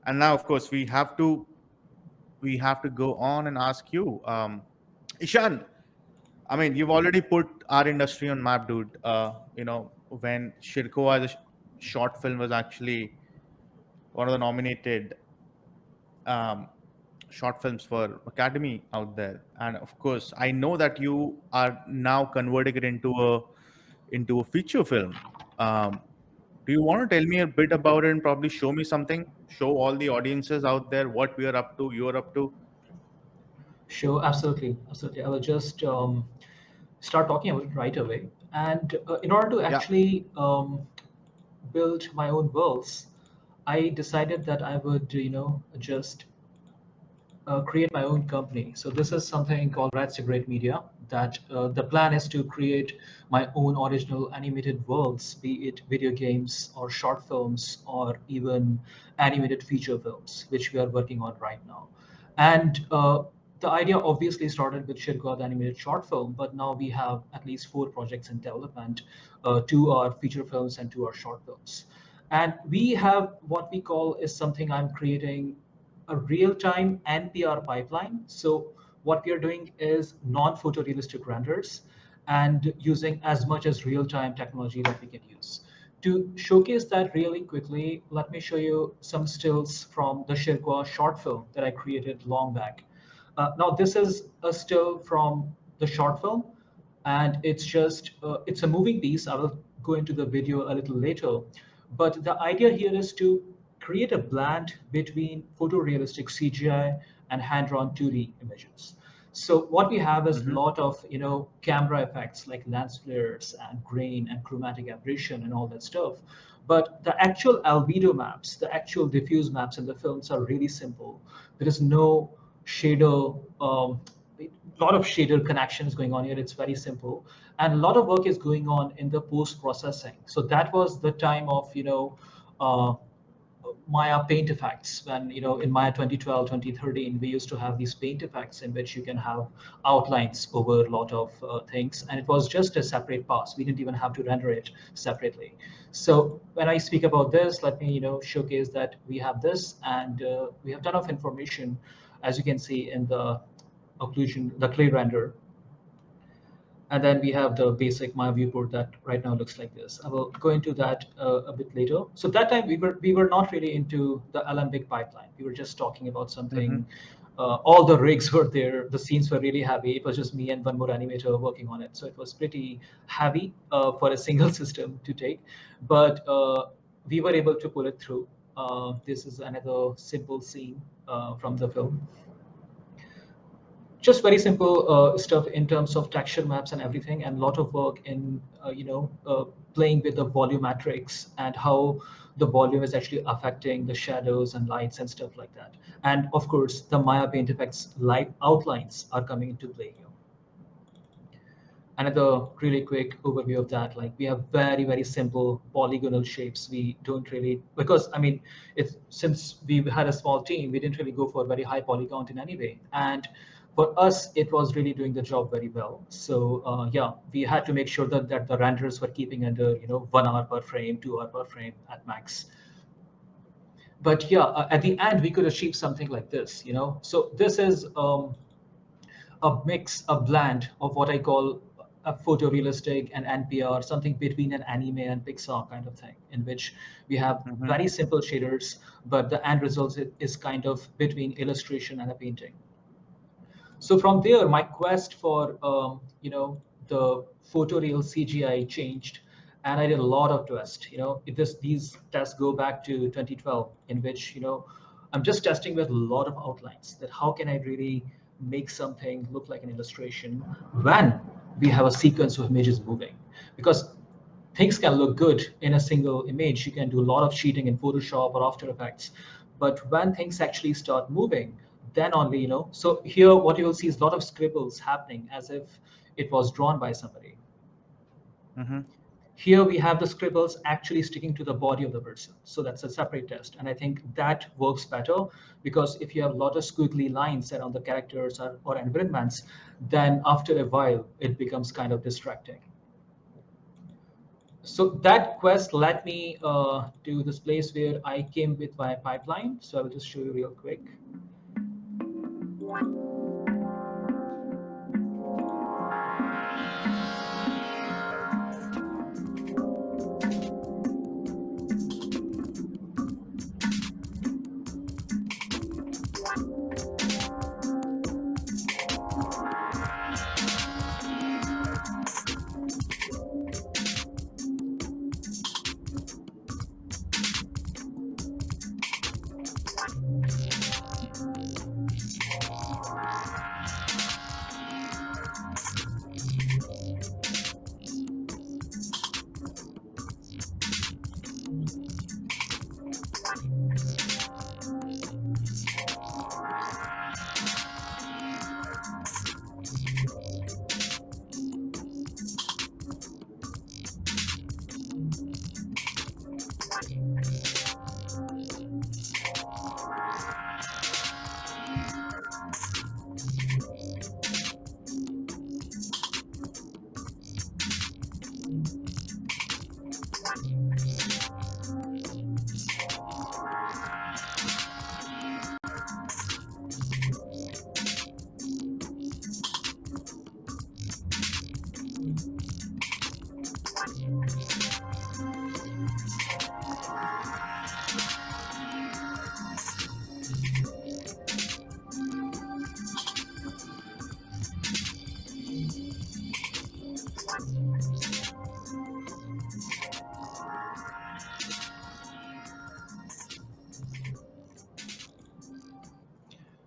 And now, of course, we have to go on and ask you, Ishan. I mean, you've already put our industry on map, dude. When Schirkoa as a short film was actually one of the nominated um, short films for Academy out there, and of course, I know that you are now converting it into a feature film. Um, do you want to tell me a bit about it and probably show me something? Show all the audiences out there what we are up to, you're up to. Sure, absolutely, absolutely. I will just start talking about it right away. And in order to Yeah. actually build my own worlds, I decided that I would, just create my own company. So this is something called Rats to Great Media. That the plan is to create my own original animated worlds, be it video games or short films or even animated feature films, which we are working on right now. And the idea obviously started with Schirkoa, the animated short film, but now we have at least four projects in development. Two are feature films and two are short films. And we have what we call is something I'm creating a real-time NPR pipeline. So what we are doing is non-photorealistic renders and using as much as real-time technology that we can use. To showcase that really quickly, let me show you some stills from the Schirkoa short film that I created long back. Now this is a still from the short film, and it's a moving piece. I will go into the video a little later, but the idea here is to create a blend between photorealistic CGI and hand-drawn 2D images. So what we have is a Mm-hmm. lot of camera effects like lens flares and grain and chromatic aberration and all that stuff. But the actual albedo maps, the actual diffuse maps in the films are really simple. There is no shader, a lot of shader connections going on here. It's very simple, and a lot of work is going on in the post processing. So that was the time of uh, Maya paint effects. When in Maya 2012, 2013, we used to have these paint effects in which you can have outlines over a lot of things, and it was just a separate pass. We didn't even have to render it separately. So when I speak about this, let me showcase that we have this, and we have ton of information, as you can see in the occlusion, the clay render. And then we have the basic Maya viewport that right now looks like this. I will go into that a bit later. So that time we were not really into the Alembic pipeline. We were just talking about Mm-hmm. something. All the rigs were there. The scenes were really heavy. It was just me and one more animator working on it. So it was pretty heavy for a single system to take. But we were able to pull it through. This is another simple scene from the film. Just very simple stuff in terms of texture maps and everything, and a lot of work in playing with the volumetrics and how the volume is actually affecting the shadows and lights and stuff like that. And of course the Maya paint effects light outlines are coming into play here. Another really quick overview of that, like we have very very simple polygonal shapes. We don't really, because I mean, it's since we had a small team, we didn't really go for very high polygon in any way, and for us it was really doing the job very well. So yeah, we had to make sure that the renders were keeping under 1 hour per frame, 2 hour per frame at max. But yeah, at the end we could achieve something like this. So this is a mix, a blend of what I call a photorealistic and NPR, something between an anime and Pixar kind of thing, in which we have Mm-hmm. very simple shaders, but the end result is kind of between illustration and a painting. So from there, my quest for the photoreal CGI changed, and I did a lot of tests. These tests go back to 2012, in which I'm just testing with a lot of outlines. That how can I really make something look like an illustration when we have a sequence of images moving? Because things can look good in a single image. You can do a lot of cheating in Photoshop or After Effects. But when things actually start moving, then only, So here, what you will see is a lot of scribbles happening as if it was drawn by somebody. Mm-hmm. Here we have the scribbles actually sticking to the body of the person. So that's a separate test. And I think that works better, because if you have a lot of squiggly lines around the characters or environments, then after a while, it becomes kind of distracting. So that quest led me to this place where I came with my pipeline. So I will just show you real quick.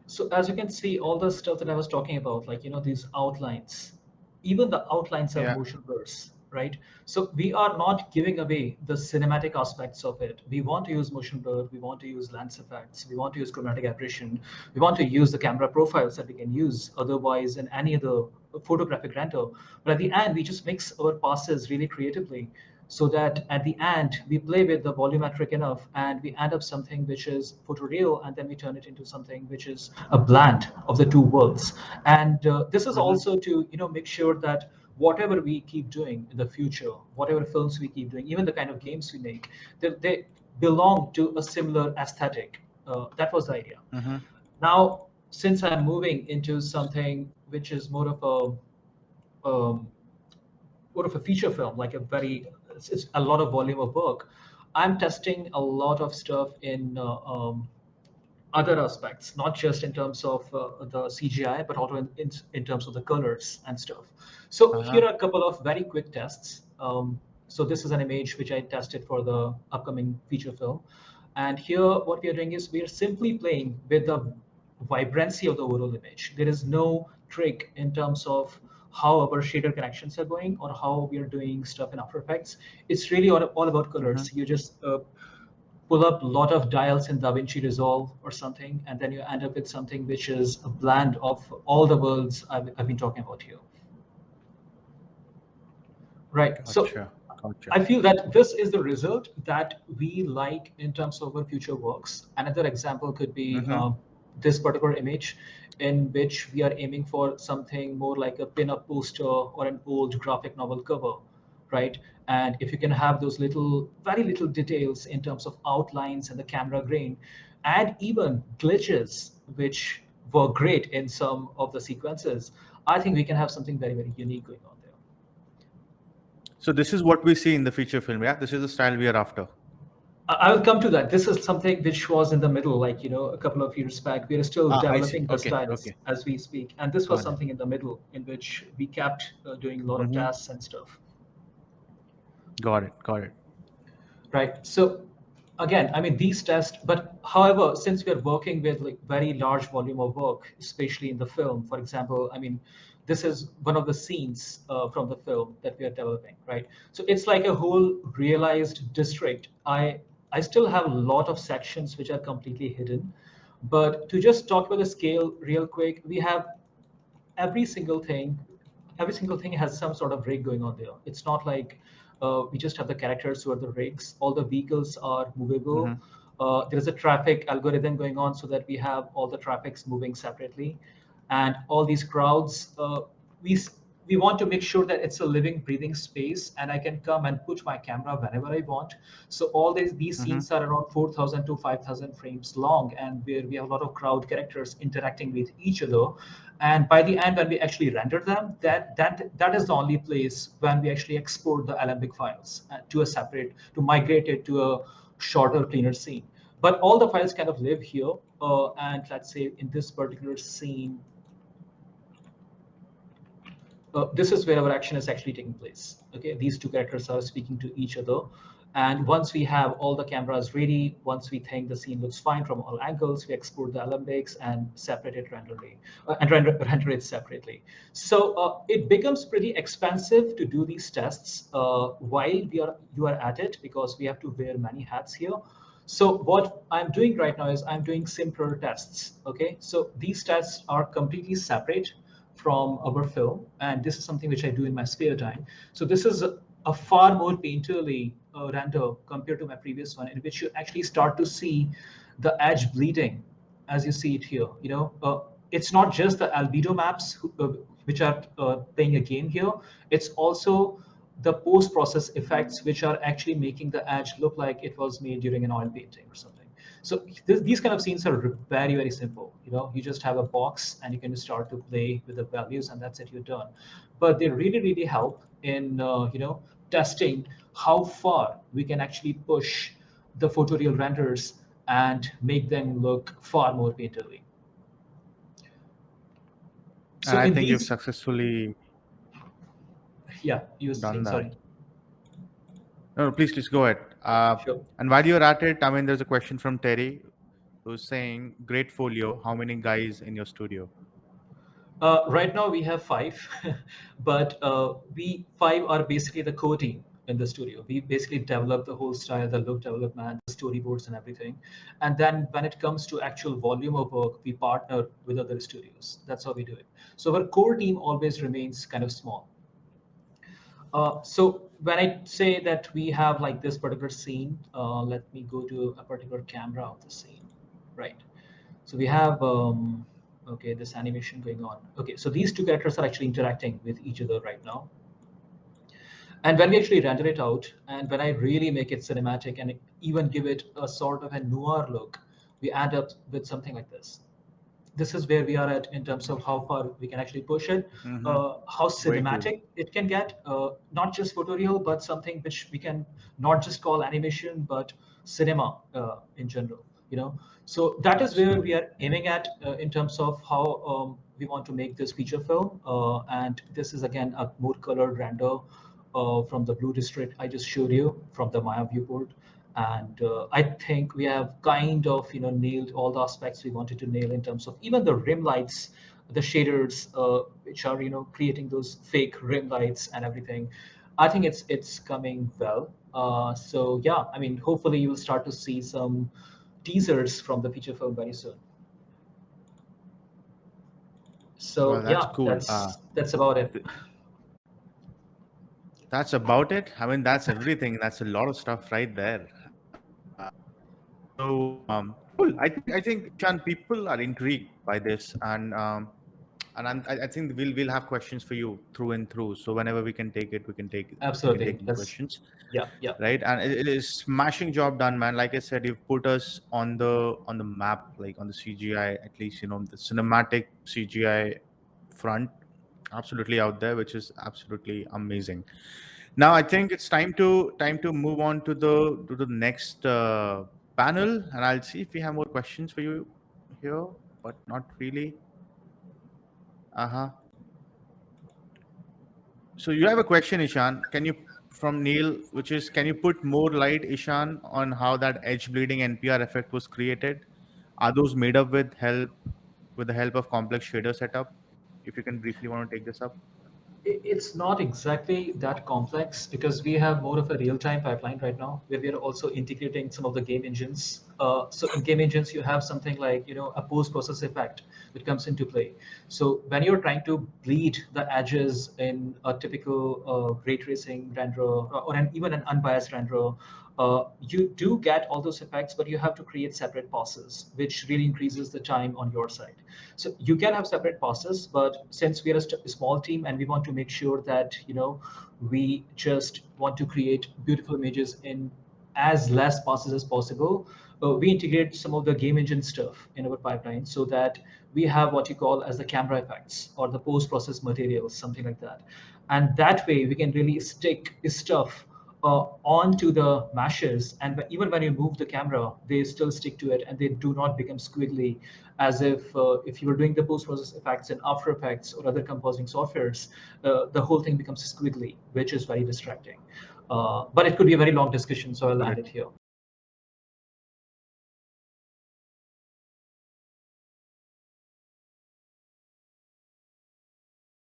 So as you can see, all the stuff that I was talking about, like, these outlines, even the outlines are Yeah. motion blurs, right? So we are not giving away the cinematic aspects of it. We want to use motion blur, we want to use lens effects, we want to use chromatic aberration, we want to use the camera profiles that we can use otherwise in any other photographic render. But at the end, we just mix our passes really creatively, so that at the end we play with the volumetric enough and we end up something which is photoreal, and then we turn it into something which is a blend of the two worlds. And this is Hmm. also to make sure that whatever we keep doing in the future, whatever films we keep doing, even the kind of games we make, they belong to a similar aesthetic. That was the idea. Hmm. Now, since I'm moving into something which is um, more of a feature film, like it's a lot of volume of work. I'm testing a lot of stuff in other aspects, not just in terms of the CGI, but also in terms of the colors and stuff. So here Uh-huh. are a couple of very quick tests. So this is an image which I tested for the upcoming feature film. And here, what we are doing is we are simply playing with the vibrancy of the overall image. There is no trick in terms of how our shader connections are going or how we are doing stuff in After Effects. It's really all about Hmm. colors. You just pull up a lot of dials in DaVinci Resolve or something, and then you end up with something which is a blend of all the worlds I've been talking about here. Right. So Gotcha. Gotcha. I feel that this is the result that we like in terms of our future works. Another example could be Hmm. this particular image, in which we are aiming for something more like a pin-up poster or an old graphic novel cover, right? And if you can have those very little details in terms of outlines and the camera grain, and even glitches, which were great in some of the sequences, I think we can have something very, very unique going on there. So this is what we see in the feature film. Yeah, this is the style we are after. I'll come to that. This is something which was in the middle, like, a couple of years back. We are still Ah, I see. developing the Okay. styles Okay. as we speak. And this was Got it. something in the middle in which we kept doing a lot of Hmm. tasks and stuff. Got it. Got it. Right. So again, I mean, these tests, but however, since we are working with like very large volume of work, especially in the film, for example, I mean, this is one of the scenes from the film that we are developing, right? So it's like a whole realized district. I still have a lot of sections which are completely hidden, but to just talk about the scale real quick, we have every single thing every single thing has some sort of rig going on there. It's not like we just have the characters who are the rigs. All the vehicles are movable. Hmm. There is a traffic algorithm going on so that we have all the traffics moving separately, and all these crowds. We we want to make sure that it's a living, breathing space, and I can come and put my camera whenever I want. So all these Mm-hmm. scenes are around 4,000 to 5,000 frames long, and where we have a lot of crowd characters interacting with each other. And by the end, when we actually render them, that is the only place when we actually export the Alembic files to a separate, to migrate it to a shorter, cleaner scene. But all the files kind of live here. And let's say in this particular scene, this is where our action is actually taking place. Okay, these two characters are speaking to each other. And once we have all the cameras ready, once we think the scene looks fine from all angles, we export the Alembics and separate it randomly, and render it separately. So it becomes pretty expensive to do these tests while you are at it, because we have to wear many hats here. So what I'm doing right now is I'm doing simpler tests. Okay, so these tests are completely separate from our film, and this is something which I do in my spare time. So this is a far more painterly render compared to my previous one, in which you actually start to see the edge bleeding as you see it here. It's not just the albedo maps which are playing a game here. It's also the post-process effects which are actually making the edge look like it was made during an oil painting or something. So these kind of scenes are very, very simple. You just have a box and you can start to play with the values, and that's it, you're done. But they really, really help in testing how far we can actually push the photoreal renders and make them look far more painterly. And So I in think you've these, successfully yeah, you were done saying, that. sorry. No, please go ahead. Sure. And while you're at it, I mean, there's a question from Terry who's saying, "Great folio. How many guys in your studio?" Right now we have five, but we five are basically the core team in the studio. We basically develop the whole style, the look development, the storyboards, and everything. And then when it comes to actual volume of work, we partner with other studios. That's how we do it. So our core team always remains kind of small. So when I say that we have like this particular scene, let me go to a particular camera of the scene, right? So we have, okay, this animation going on. Okay, so these two characters are actually interacting with each other right now. And when we actually render it out, and when I really make it cinematic and even give it a sort of a noir look, we end up with something like this. This is where we are at in terms of how far we can actually push it, Mm-hmm. how Very cool. cinematic it can get, not just photoreal, but something which we can not just call animation, but cinema in general. So that is where we Absolutely. are aiming at in terms of how we want to make this feature film. And this is again a more colored render from the blue district I just showed you from the Maya viewport. And I think we have kind of nailed all the aspects we wanted to nail in terms of even the rim lights, the shaders, which are creating those fake rim lights and everything. I think it's coming well. So yeah, I mean, hopefully you will start to see some teasers from the feature film very soon. Well, So that's yeah, cool. that's about it. Th- that's about it. I mean, that's everything. That's a lot of stuff right there. So cool. I think Chan, people are intrigued by this, and I think we'll have questions for you through and through. So whenever we can take it, we can take Absolutely. these That's questions, yeah, yeah. right? And it is smashing job done, man. Like I said, you've put us on the map, like on the CGI, at least the cinematic CGI front, absolutely out there, which is absolutely amazing. Now I think it's time to move on to the next panel, and I'll see if we have more questions for you here, but not really. Uh-huh. So you have a question, Ishan. Can you from Neil, which is, can you put more light, Ishan, on how that edge bleeding NPR effect was created? Are those made up with the help of complex shader setup? If you can briefly want to take this up. It's not exactly that complex because we have more of a real-time pipeline right now where we are also integrating some of the game engines. So in game engines, you have something like a post-process effect that comes into play. So when you're trying to bleed the edges in a typical ray tracing renderer or even an unbiased renderer, you do get all those effects, but you have to create separate passes, which really increases the time on your side. So you can have separate passes, but since we are a small team and we want to make sure that we just want to create beautiful images in as less passes as possible, we integrate some of the game engine stuff in our pipeline so that we have what you call as the camera effects or the post-process materials, something like that. And that way we can really stick stuff onto the meshes, and even when you move the camera, they still stick to it and they do not become squiggly, as if you were doing the post-process effects in After Effects or other composing softwares, the whole thing becomes squiggly, which is very distracting. But it could be a very long discussion, so I'll end Correct. it here.